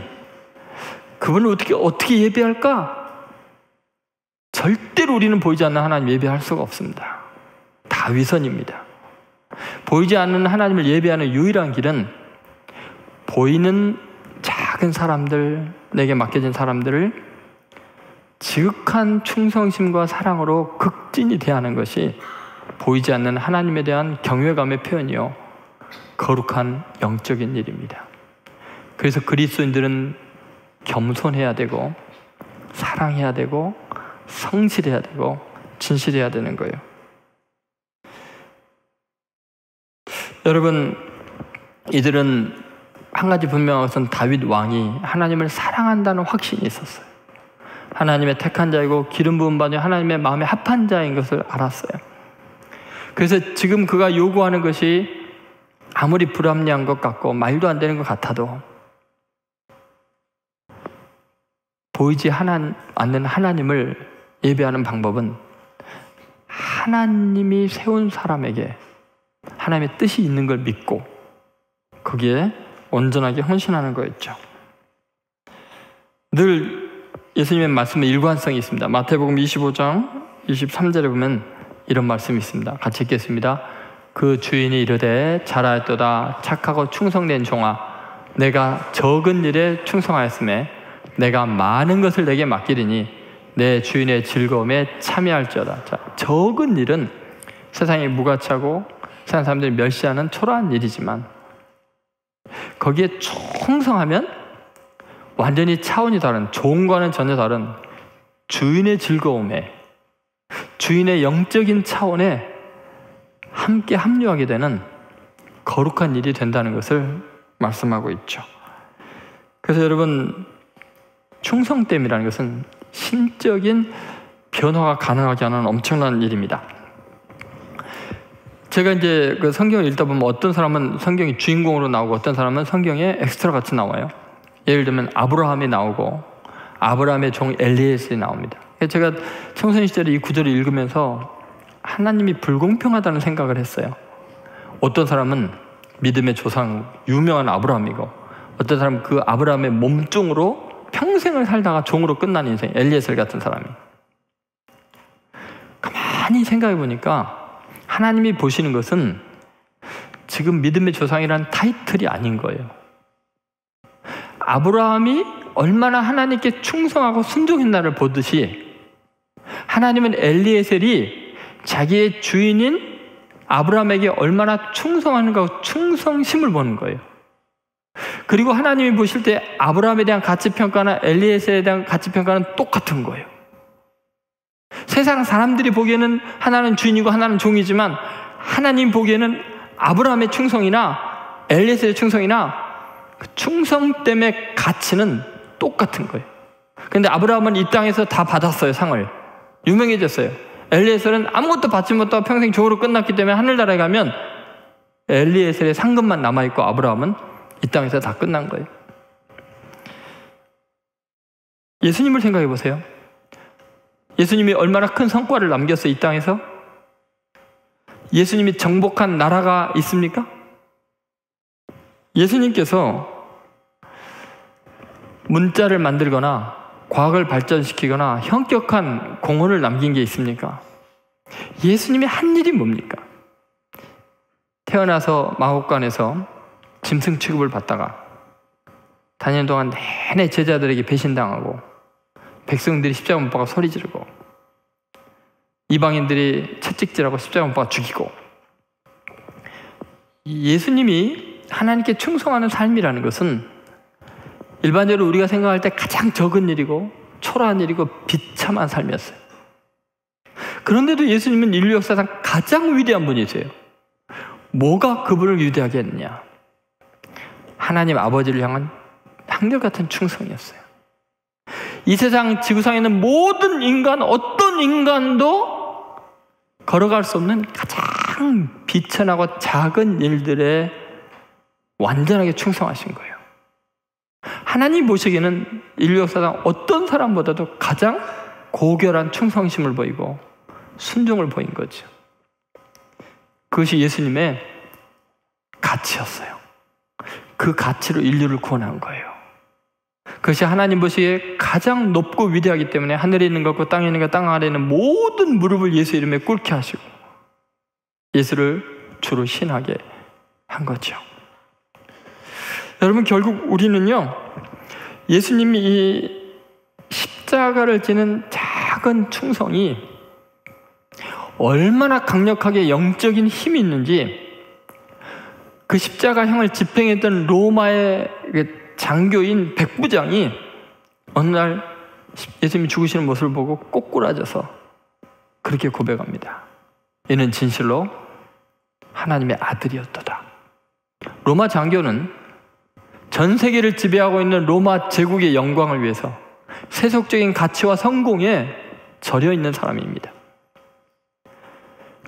그분을 어떻게 예배할까? 절대로 우리는 보이지 않는 하나님 예배할 수가 없습니다. 다 위선입니다. 보이지 않는 하나님을 예배하는 유일한 길은 보이는 작은 사람들, 내게 맡겨진 사람들을 지극한 충성심과 사랑으로 극진히 대하는 것이 보이지 않는 하나님에 대한 경외감의 표현이요, 거룩한 영적인 일입니다. 그래서 그리스도인들은 겸손해야 되고 사랑해야 되고 성실해야 되고 진실해야 되는 거예요. 여러분, 이들은 한 가지 분명한 것은 다윗 왕이 하나님을 사랑한다는 확신이 있었어요. 하나님의 택한 자이고 기름 부음 받은 하나님의 마음에 합한 자인 것을 알았어요. 그래서 지금 그가 요구하는 것이 아무리 불합리한 것 같고 말도 안 되는 것 같아도 보이지 않는 하나님을 예배하는 방법은 하나님이 세운 사람에게 하나님의 뜻이 있는 걸 믿고 거기에 온전하게 헌신하는 거였죠. 늘 예수님의 말씀에 일관성이 있습니다. 마태복음 25장 23절에 보면 이런 말씀이 있습니다. 같이 읽겠습니다. 그 주인이 이르되 잘하였도다 착하고 충성된 종아, 내가 적은 일에 충성하였음에 내가 많은 것을 내게 맡기리니 내 주인의 즐거움에 참여할지어다. 자, 적은 일은 세상에 무가치하고 세상 사람들이 멸시하는 초라한 일이지만 거기에 충성하면 완전히 차원이 다른, 종과는 전혀 다른 주인의 즐거움에, 주인의 영적인 차원에 함께 합류하게 되는 거룩한 일이 된다는 것을 말씀하고 있죠. 그래서 여러분, 충성됨이라는 것은 심적인 변화가 가능하게 하는 엄청난 일입니다. 제가 이제 그 성경을 읽다 보면 어떤 사람은 성경이 주인공으로 나오고 어떤 사람은 성경에 엑스트라 같이 나와요. 예를 들면 아브라함이 나오고 아브라함의 종 엘리에셀이 나옵니다. 제가 청소년 시절에 이 구절을 읽으면서 하나님이 불공평하다는 생각을 했어요. 어떤 사람은 믿음의 조상 유명한 아브라함이고 어떤 사람은 그 아브라함의 몸종으로 평생을 살다가 종으로 끝난 인생, 엘리에셀 같은 사람이. 가만히 생각해 보니까 하나님이 보시는 것은 지금 믿음의 조상이라는 타이틀이 아닌 거예요. 아브라함이 얼마나 하나님께 충성하고 순종했나를 보듯이 하나님은 엘리에셀이 자기의 주인인 아브라함에게 얼마나 충성하는가, 충성심을 보는 거예요. 그리고 하나님이 보실 때 아브라함에 대한 가치평가나 엘리에셀에 대한 가치평가는 똑같은 거예요. 세상 사람들이 보기에는 하나는 주인이고 하나는 종이지만 하나님 보기에는 아브라함의 충성이나 엘리에셀의 충성이나 그 충성됨의 가치는 똑같은 거예요. 그런데 아브라함은 이 땅에서 다 받았어요. 상을. 유명해졌어요. 엘리에셀은 아무것도 받지 못하고 평생 종으로 끝났기 때문에 하늘나라에 가면 엘리에셀의 상급만 남아있고 아브라함은 이 땅에서 다 끝난 거예요. 예수님을 생각해 보세요. 예수님이 얼마나 큰 성과를 남겼어요, 이 땅에서? 예수님이 정복한 나라가 있습니까? 예수님께서 문자를 만들거나 과학을 발전시키거나 현격한 공헌을 남긴 게 있습니까? 예수님이 한 일이 뭡니까? 태어나서 마곡간에서 짐승 취급을 받다가 다니는 동안 내내 제자들에게 배신당하고 백성들이 십자가 못 박아 소리 지르고 이방인들이 채찍질하고 십자가 못 박아 죽이고, 예수님이 하나님께 충성하는 삶이라는 것은 일반적으로 우리가 생각할 때 가장 적은 일이고 초라한 일이고 비참한 삶이었어요. 그런데도 예수님은 인류 역사상 가장 위대한 분이세요. 뭐가 그분을 위대하게 했느냐? 하나님 아버지를 향한 한결같은 충성이었어요. 이 세상 지구상에 있는 모든 인간, 어떤 인간도 걸어갈 수 없는 가장 비천하고 작은 일들에 완전하게 충성하신 거예요. 하나님 보시기에는 인류 역사상 어떤 사람보다도 가장 고결한 충성심을 보이고 순종을 보인 거죠. 그것이 예수님의 가치였어요. 그 가치로 인류를 구원한 거예요. 그것이 하나님 보시기에 가장 높고 위대하기 때문에 하늘에 있는 것과 땅에 있는 것, 땅 아래에 있는 모든 무릎을 예수 이름에 꿇게 하시고 예수를 주로 신하게 한 거죠. 여러분, 결국 우리는요, 예수님이 이 십자가를 지는 작은 충성이 얼마나 강력하게 영적인 힘이 있는지, 그 십자가형을 집행했던 로마의 장교인 백부장이 어느 날 예수님이 죽으시는 모습을 보고 꼬꾸라져서 그렇게 고백합니다. 이는 진실로 하나님의 아들이었도다. 로마 장교는 전 세계를 지배하고 있는 로마 제국의 영광을 위해서 세속적인 가치와 성공에 절여 있는 사람입니다.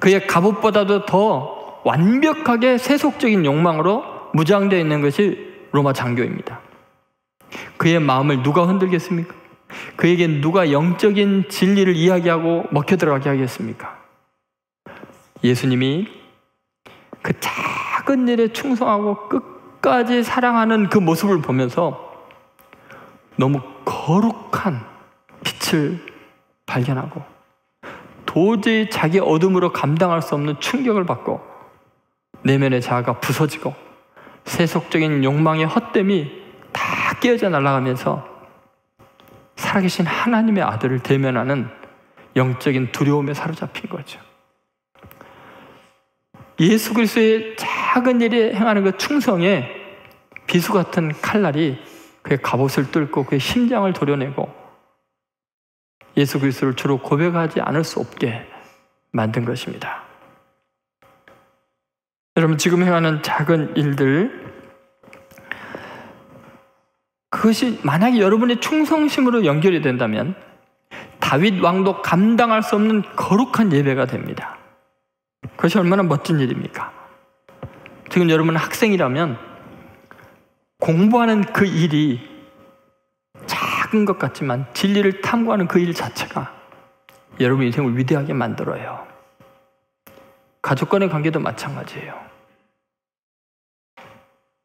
그의 갑옷보다도 더 완벽하게 세속적인 욕망으로 무장되어 있는 것이 로마 장교입니다. 그의 마음을 누가 흔들겠습니까? 그에게 누가 영적인 진리를 이야기하고 먹혀 들어가게 하겠습니까? 예수님이 그 작은 일에 충성하고 끝까지 사랑하는 그 모습을 보면서 너무 거룩한 빛을 발견하고 도저히 자기 어둠으로 감당할 수 없는 충격을 받고 내면의 자아가 부서지고 세속적인 욕망의 헛됨이 다 깨어져 날아가면서 살아계신 하나님의 아들을 대면하는 영적인 두려움에 사로잡힌 거죠. 예수 그리스도의 작은 일에 행하는 그 충성에 비수 같은 칼날이 그의 갑옷을 뚫고 그의 심장을 도려내고 예수 그리스도를 주로 고백하지 않을 수 없게 만든 것입니다. 여러분, 지금 행하는 작은 일들, 그것이 만약에 여러분의 충성심으로 연결이 된다면 다윗 왕도 감당할 수 없는 거룩한 예배가 됩니다. 그것이 얼마나 멋진 일입니까? 지금 여러분 학생이라면 공부하는 그 일이 작은 것 같지만 진리를 탐구하는 그 일 자체가 여러분 인생을 위대하게 만들어요. 가족 간의 관계도 마찬가지예요.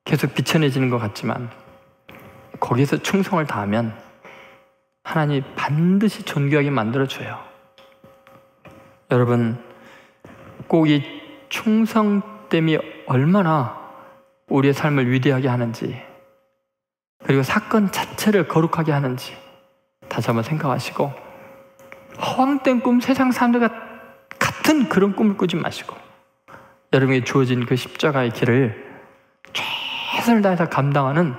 계속 비천해지는 것 같지만 거기에서 충성을 다하면 하나님 반드시 존귀하게 만들어줘요. 여러분, 꼭 이 충성됨이 얼마나 우리의 삶을 위대하게 하는지, 그리고 사건 자체를 거룩하게 하는지 다시 한번 생각하시고, 허황된 꿈, 세상 사람들과 같은 그런 꿈을 꾸지 마시고, 여러분에게 주어진 그 십자가의 길을 최선을 다해서 감당하는,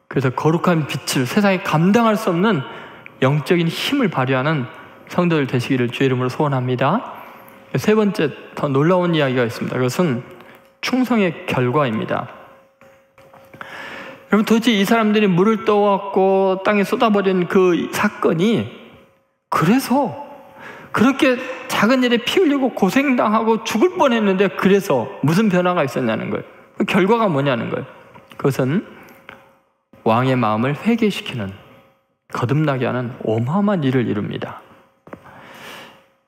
그래서 거룩한 빛을 세상에 감당할 수 없는 영적인 힘을 발휘하는 성도들 되시기를 주의 이름으로 소원합니다. 세 번째, 더 놀라운 이야기가 있습니다. 그것은 충성의 결과입니다. 여러분, 도대체 이 사람들이 물을 떠왔고 땅에 쏟아버린 그 사건이, 그래서 그렇게 작은 일에 피 흘리고 고생당하고 죽을 뻔했는데, 그래서 무슨 변화가 있었냐는 거예요. 그 결과가 뭐냐는 거예요. 그것은 왕의 마음을 회개시키는, 거듭나게 하는 어마어마한 일을 이룹니다.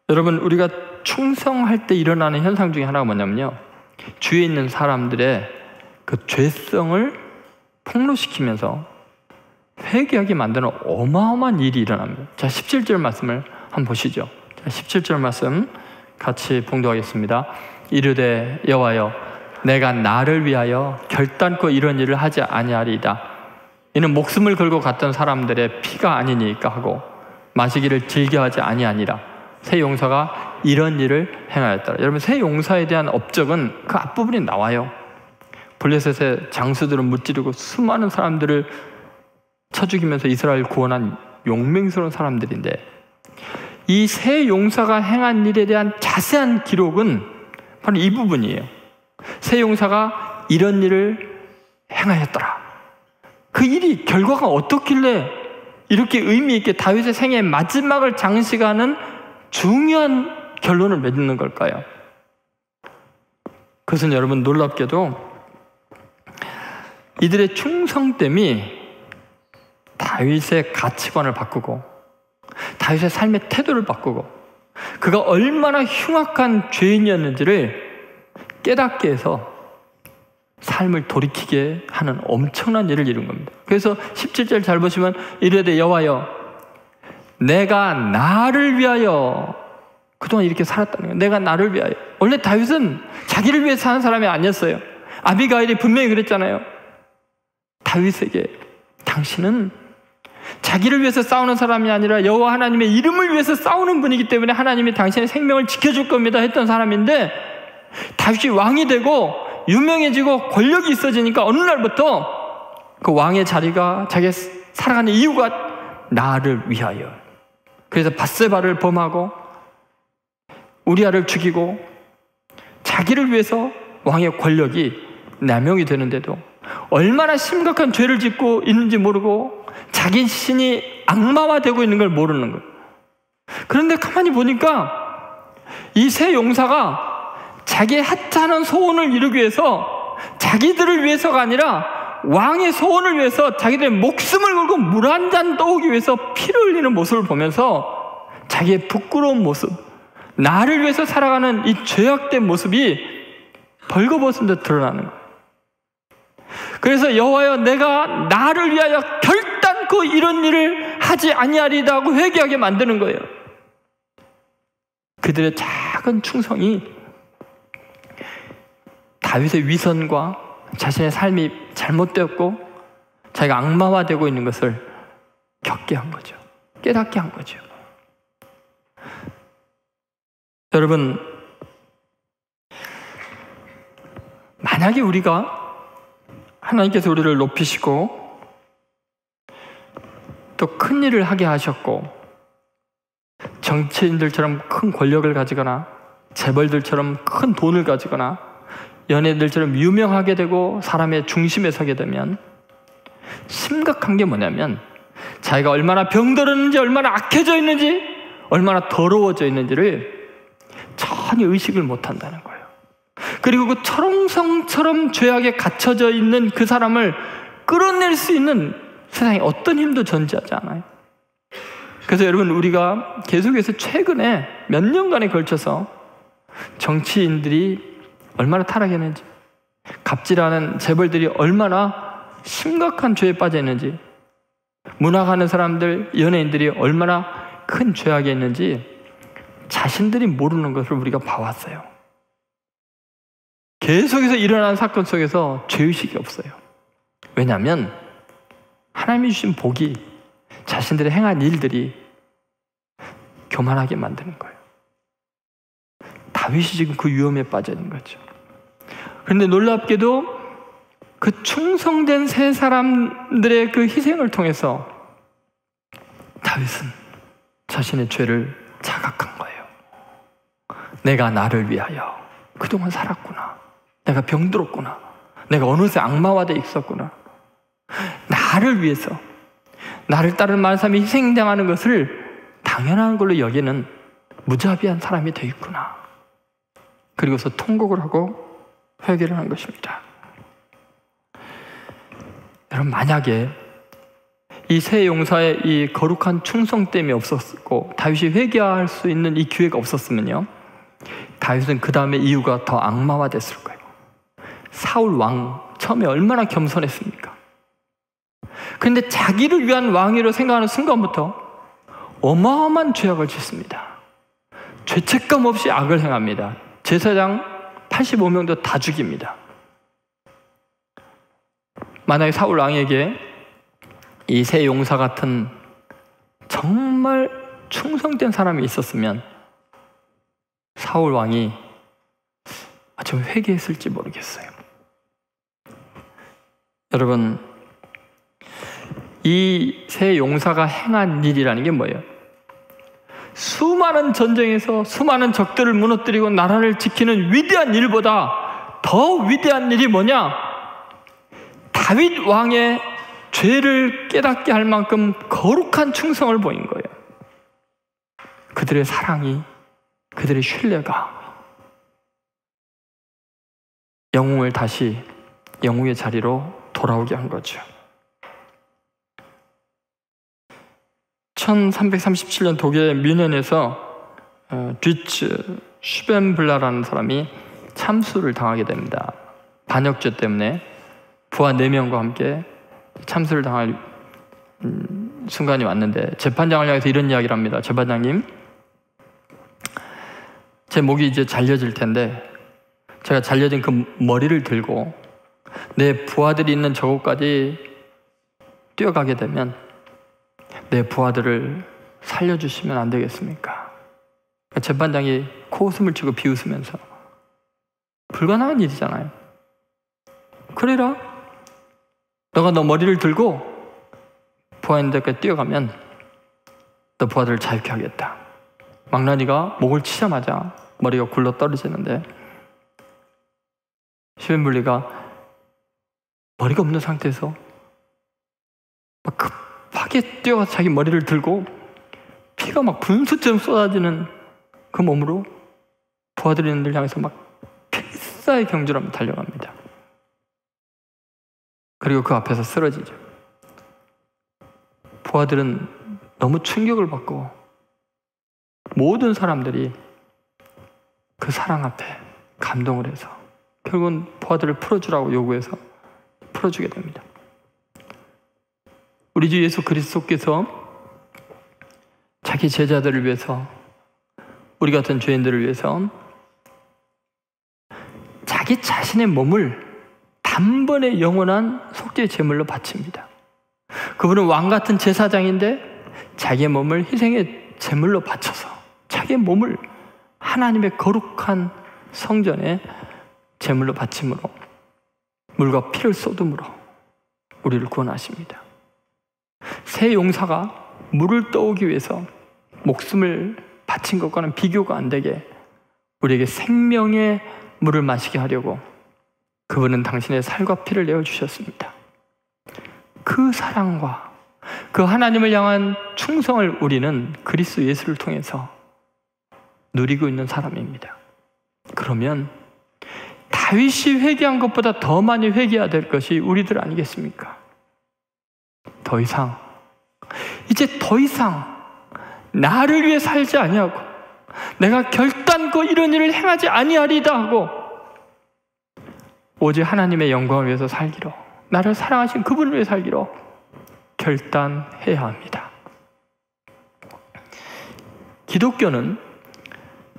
여러분, 우리가 충성할 때 일어나는 현상 중에 하나가 뭐냐면요, 주위에 있는 사람들의 그 죄성을 폭로시키면서 회개하게 만드는 어마어마한 일이 일어납니다. 자, 17절 말씀을 한번 보시죠. 자, 17절 말씀 같이 봉독하겠습니다. 이르되 여호와여, 내가 나를 위하여 결단코 이런 일을 하지 아니하리이다. 이는 목숨을 걸고 갔던 사람들의 피가 아니니까 하고 마시기를 즐겨하지 아니하니라. 새 용사가 이런 일을 행하였더라. 여러분, 새 용사에 대한 업적은 그 앞부분에 나와요. 블레셋의 장수들을 무찌르고 수많은 사람들을 쳐 죽이면서 이스라엘 구원한 용맹스러운 사람들인데, 이 새 용사가 행한 일에 대한 자세한 기록은 바로 이 부분이에요. 새 용사가 이런 일을 행하였더라. 그 일이 결과가 어떻길래 이렇게 의미 있게 다윗의 생애의 마지막을 장식하는 중요한 결론을 맺는 걸까요? 그것은 여러분, 놀랍게도 이들의 충성됨이 다윗의 가치관을 바꾸고 다윗의 삶의 태도를 바꾸고 그가 얼마나 흉악한 죄인이었는지를 깨닫게 해서 삶을 돌이키게 하는 엄청난 일을 이룬 겁니다. 그래서 17절 잘 보시면 이르되 여호와여, 내가 나를 위하여, 그동안 이렇게 살았다는 거예요. 내가 나를 위하여. 원래 다윗은 자기를 위해 사는 사람이 아니었어요. 아비가일이 분명히 그랬잖아요. 다윗에게 당신은 자기를 위해서 싸우는 사람이 아니라 여호와 하나님의 이름을 위해서 싸우는 분이기 때문에 하나님이 당신의 생명을 지켜줄 겁니다 했던 사람인데, 다윗이 왕이 되고 유명해지고 권력이 있어지니까 어느 날부터 그 왕의 자리가, 자기가 살아가는 이유가 나를 위하여. 그래서 밧세바를 범하고 우리아를 죽이고 자기를 위해서 왕의 권력이 남용이 되는데도 얼마나 심각한 죄를 짓고 있는지 모르고 자기 신이 악마화되고 있는 걸 모르는 거예요. 그런데 가만히 보니까 이 새 용사가 자기의 하찮은 소원을 이루기 위해서, 자기들을 위해서가 아니라 왕의 소원을 위해서 자기들의 목숨을 걸고 물 한 잔 떠오기 위해서 피를 흘리는 모습을 보면서 자기의 부끄러운 모습, 나를 위해서 살아가는 이 죄악된 모습이 벌거벗은 듯 드러나는 거예요. 그래서 여호와여, 내가 나를 위하여 결단코 이런 일을 하지 아니하리이다 하고 회개하게 만드는 거예요. 그들의 작은 충성이 다윗의 위선과 자신의 삶이 잘못되었고 자기가 악마화되고 있는 것을 겪게 한 거죠. 깨닫게 한 거죠. 여러분, 만약에 우리가 하나님께서 우리를 높이시고 또 큰 일을 하게 하셨고 정치인들처럼 큰 권력을 가지거나 재벌들처럼 큰 돈을 가지거나 연예인들처럼 유명하게 되고 사람의 중심에 서게 되면 심각한 게 뭐냐면 자기가 얼마나 병들었는지, 얼마나 악해져 있는지, 얼마나 더러워져 있는지를 전혀 의식을 못한다는 거예요. 그리고 그 철옹성처럼 죄악에 갇혀져 있는 그 사람을 끌어낼 수 있는 세상에 어떤 힘도 존재하지 않아요. 그래서 여러분, 우리가 계속해서 최근에 몇 년간에 걸쳐서 정치인들이 얼마나 타락했는지, 갑질하는 재벌들이 얼마나 심각한 죄에 빠져 있는지, 문학하는 사람들, 연예인들이 얼마나 큰 죄악이 있는지 자신들이 모르는 것을 우리가 봐왔어요. 계속해서 일어나는 사건 속에서 죄의식이 없어요. 왜냐하면 하나님이 주신 복이 자신들의 행한 일들이 교만하게 만드는 거예요. 다윗이 지금 그 위험에 빠져 있는 거죠. 그런데 놀랍게도 그 충성된 세 사람들의 그 희생을 통해서 다윗은 자신의 죄를 자각한 거예요. 내가 나를 위하여 그동안 살았구나. 내가 병들었구나. 내가 어느새 악마화되어 있었구나. 나를 위해서, 나를 따르는 많은 사람이 희생당하는 것을 당연한 걸로 여기는 무자비한 사람이 되어 있구나. 그리고서 통곡을 하고 회개를 한 것입니다. 여러분, 만약에 이 세 용사의 이 거룩한 충성됨이 없었고 다윗이 회개할 수 있는 이 기회가 없었으면요, 다윗은 그 다음에 이유가 더 악마화됐을 거예요. 사울 왕 처음에 얼마나 겸손했습니까? 그런데 자기를 위한 왕이라고 생각하는 순간부터 어마어마한 죄악을 짓습니다. 죄책감 없이 악을 행합니다. 제사장 85명도 다 죽입니다. 만약에 사울 왕에게 이 세 용사 같은 정말 충성된 사람이 있었으면 사울 왕이 좀 회개했을지 모르겠어요. 여러분, 이 세 용사가 행한 일이라는 게 뭐예요? 수많은 전쟁에서 수많은 적들을 무너뜨리고 나라를 지키는 위대한 일보다 더 위대한 일이 뭐냐? 다윗 왕의 죄를 깨닫게 할 만큼 거룩한 충성을 보인 거예요. 그들의 사랑이, 그들의 신뢰가 영웅을 다시 영웅의 자리로 돌아오게 한 거죠. 1337년 독일 뮌헨에서 뒤츠 슈벤블라라는 사람이 참수를 당하게 됩니다. 반역죄 때문에 부하 4명과 함께 참수를 당할 순간이 왔는데 재판장을 향해서 이런 이야기를 합니다. 재판장님, 제 목이 이제 잘려질 텐데 제가 잘려진 그 머리를 들고 내 부하들이 있는 저곳까지 뛰어가게 되면 내 부하들을 살려주시면 안 되겠습니까? 재판장이 코웃음을 치고 비웃으면서 불가능한 일이잖아요. 그래라, 너가 너 머리를 들고 부하인들까지 뛰어가면 너 부하들을 자유케 하겠다. 망나니가 목을 치자마자 머리가 굴러 떨어지는데 슈벤블리가 머리가 없는 상태에서 막 급하게 뛰어가서 자기 머리를 들고 피가 막 분수처럼 쏟아지는 그 몸으로 부하들을 향해서 막 필사의 경주하며 달려갑니다. 그리고 그 앞에서 쓰러지죠. 부하들은 너무 충격을 받고 모든 사람들이 그 사랑 앞에 감동을 해서 결국은 부하들을 풀어주라고 요구해서 풀어주게 됩니다. 우리 주 예수 그리스도께서 자기 제자들을 위해서, 우리 같은 죄인들을 위해서 자기 자신의 몸을 단번에 영원한 속죄의 제물로 바칩니다. 그분은 왕 같은 제사장인데 자기의 몸을 희생의 제물로 바쳐서 자기의 몸을 하나님의 거룩한 성전에 제물로 바침으로 물과 피를 쏟음으로 우리를 구원하십니다. 새 용사가 물을 떠오기 위해서 목숨을 바친 것과는 비교가 안 되게 우리에게 생명의 물을 마시게 하려고 그분은 당신의 살과 피를 내어주셨습니다. 그 사랑과 그 하나님을 향한 충성을 우리는 그리스도 예수를 통해서 누리고 있는 사람입니다. 그러면 다윗이 회개한 것보다 더 많이 회개해야 될 것이 우리들 아니겠습니까? 이제 더 이상 나를 위해 살지 아니하고 내가 결단코 이런 일을 행하지 아니하리다 하고 오직 하나님의 영광을 위해서 살기로, 나를 사랑하신 그분을 위해 살기로 결단해야 합니다. 기독교는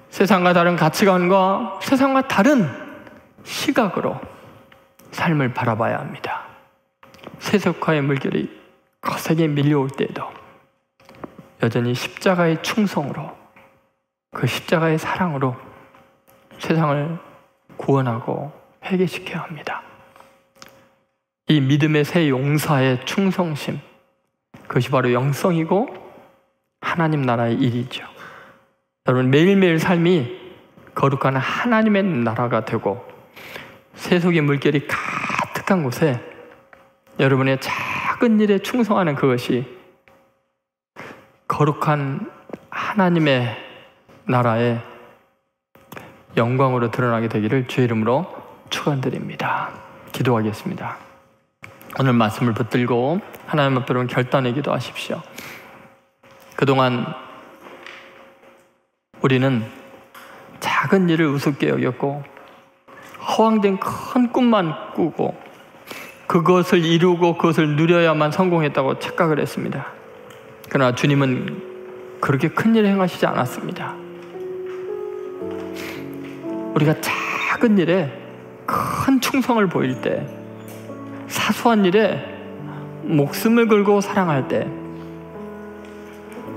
세상과 다른 가치관과 세상과 다른 시각으로 삶을 바라봐야 합니다. 세속화의 물결이 거세게 밀려올 때에도 여전히 십자가의 충성으로, 그 십자가의 사랑으로 세상을 구원하고 회개시켜야 합니다. 이 믿음의 새 용사의 충성심, 그것이 바로 영성이고 하나님 나라의 일이죠. 여러분, 매일매일 삶이 거룩한 하나님의 나라가 되고 세속의 물결이 가득한 곳에 여러분의 작은 일에 충성하는 그것이 거룩한 하나님의 나라의 영광으로 드러나게 되기를 주의 이름으로 축원드립니다. 기도하겠습니다. 오늘 말씀을 붙들고 하나님 앞에 결단의 기도하십시오. 그동안 우리는 작은 일을 우습게 여겼고 허황된 큰 꿈만 꾸고 그것을 이루고 그것을 누려야만 성공했다고 착각을 했습니다. 그러나 주님은 그렇게 큰 일을 행하시지 않았습니다. 우리가 작은 일에 큰 충성을 보일 때, 사소한 일에 목숨을 걸고 사랑할 때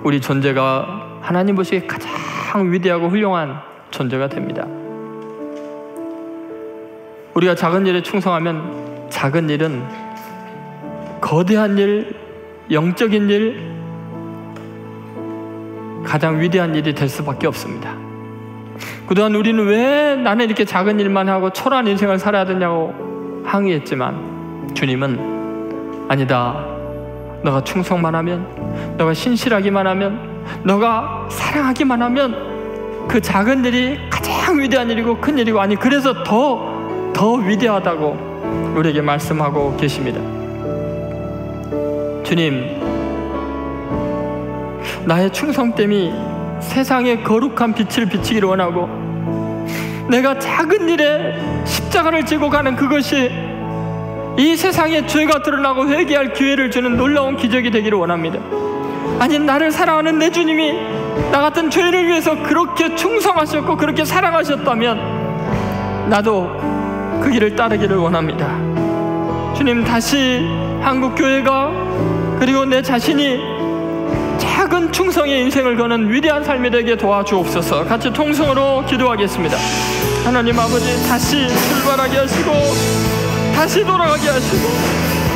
우리 존재가 하나님 보시기에 가장 위대하고 훌륭한 존재가 됩니다. 우리가 작은 일에 충성하면 작은 일은 거대한 일, 영적인 일, 가장 위대한 일이 될 수밖에 없습니다. 그동안 우리는 왜 나는 이렇게 작은 일만 하고 초라한 인생을 살아야 되냐고 항의했지만 주님은 아니다. 너가 충성만 하면, 너가 신실하기만 하면, 너가 사랑하기만 하면 그 작은 일이 가장 위대한 일이고 큰 일이고, 아니 그래서 더 위대하다고 우리에게 말씀하고 계십니다. 주님, 나의 충성됨이 세상에 거룩한 빛을 비치기를 원하고 내가 작은 일에 십자가를 지고 가는 그것이 이 세상에 죄가 드러나고 회개할 기회를 주는 놀라운 기적이 되기를 원합니다. 아니, 나를 사랑하는 내 주님이 나 같은 죄를 위해서 그렇게 충성하셨고 그렇게 사랑하셨다면 나도 그 길을 따르기를 원합니다. 주님, 다시 한국교회가 그리고 내 자신이 작은 충성의 인생을 거는 위대한 삶이 되게 도와주옵소서. 같이 통성으로 기도하겠습니다. 하나님 아버지, 다시 출발하게 하시고 다시 돌아가게 하시고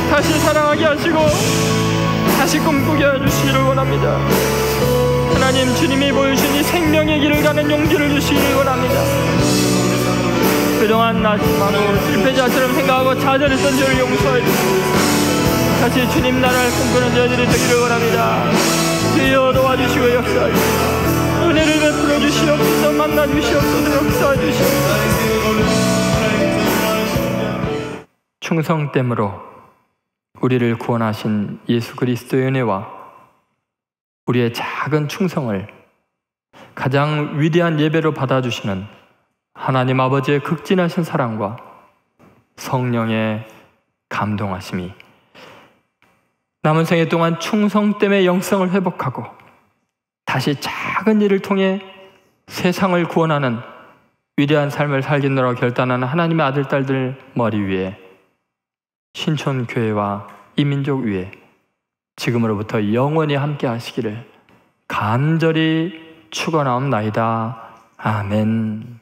다시 사랑하게 하시고 다시 꿈꾸게 해주시기를 원합니다. 하나님, 주님이 보여주신 이 생명의 길을 가는 용기를 주시기를 원합니다. 그동안 나심하고 실패자처럼 생각하고 좌절했던 저를 용서해 주시고 다시 주님 나라를 꿈꾸는 저희들이 되기를 원합니다. 주여 도와주시고 역사해 주시고 은혜를 베풀어 주시옵소서. 만나 주시옵소서. 역사해 주시옵소서. 충성됨으로 우리를 구원하신 예수 그리스도의 은혜와 우리의 작은 충성을 가장 위대한 예배로 받아주시는 하나님 아버지의 극진하신 사랑과 성령의 감동하심이 남은 생애 동안 충성됨의 영성을 회복하고 다시 작은 일을 통해 세상을 구원하는 위대한 삶을 살겠노라 결단하는 하나님의 아들, 딸들 머리 위에 신촌교회와 이 민족 위에 지금으로부터 영원히 함께 하시기를 간절히 축원하옵나이다. 아멘.